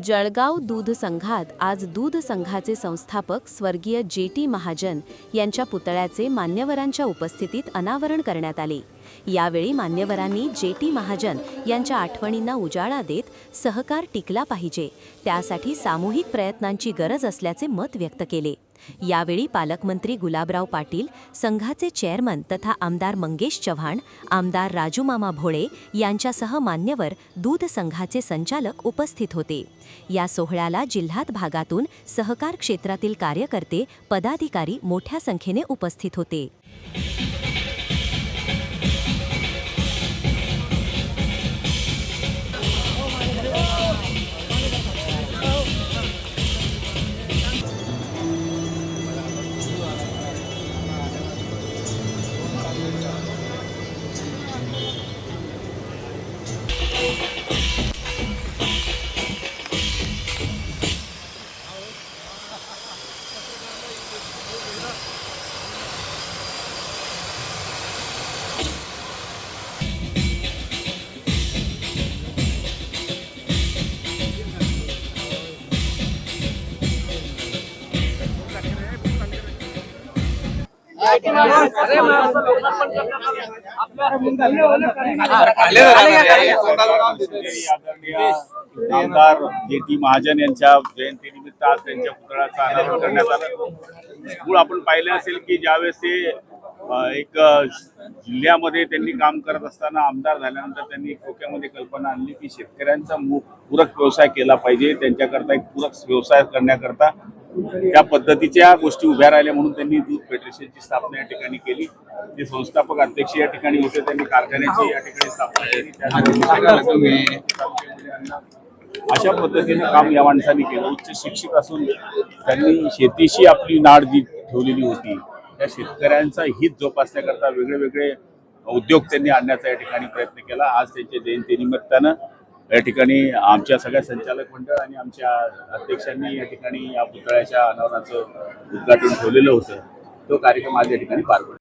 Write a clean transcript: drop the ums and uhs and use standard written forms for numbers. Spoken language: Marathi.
जळगाव दूध संघात आज दूध संघाचे संस्थापक स्वर्गीय जे.टी. महाजन यांच्या पुतळ्याचे मान्यवरांच्या उपस्थितीत अनावरण करण्यात आले। यावेळी मान्यवरांनी जे.टी. महाजन यांच्या आठवणींना उजाळा देत सहकार टिकला पाहिजे, त्यासाठी सामूहिक प्रयत्नांची गरज असल्याचे मत व्यक्त केले। यावेळी पालकमंत्री गुलाबराव पाटील, संघाचे चेअरमन तथा आमदार मंगेश चव्हाण, आमदार राजूमामा भोळे यांच्यासह मान्यवर दूध संघाचे संचालक उपस्थित होते। या सोहळ्याला जिल्ह्यात भागातून सहकार क्षेत्रातील कार्यकर्ते, पदाधिकारी मोठ्या संख्येने उपस्थित होते। आमदार जे.टी. महाजन यांच्या जयंतीनिमित्त आज त्यांच्या पुतळ्याचं अनावरण करण्यात आलं। मूळ आपण पाहिले असेल की ज्यावेळेस ते एक जिल्ह्यामध्ये त्यांनी काम करत असताना आमदार झाल्यानंतर त्यांनी डोक्यामध्ये कल्पना आणली की शेतकऱ्यांचा पूरक व्यवसाय केला पाहिजे, त्यांच्याकरता एक पूरक व्यवसाय करण्याकरता त्या पद्धतीच्या गोष्टी उभ्या राहिल्या म्हणून त्यांनी दूध फेडरेशनची स्थापना या ठिकाणी केली। ते संस्थापक अध्यक्ष या ठिकाणी होते, त्यांनी कारखान्याची या ठिकाणी स्थापना केली। अशा पद्धतीने काम या माणसांनी केलं। उच्च शिक्षित असून त्यांनी शेतीशी आपली नाळ जी ठेवलेली होती, त्या शेतकऱ्यांचा हित जोपासण्याकरता वेगळे वेगळे उद्योग त्यांनी आणण्याचा या ठिकाणी प्रयत्न केला। आज त्यांच्या जयंतीनिमित्तानं या ठिकाणी आमच्या सगळ्या संचालक मंडळ आणि आमच्या अध्यक्षांनी या ठिकाणी या पुतळ्याच्या अनावरणाचं उद्घाटन ठेवलेलं होतं। तो कार्यक्रम आज या ठिकाणी पार पडला।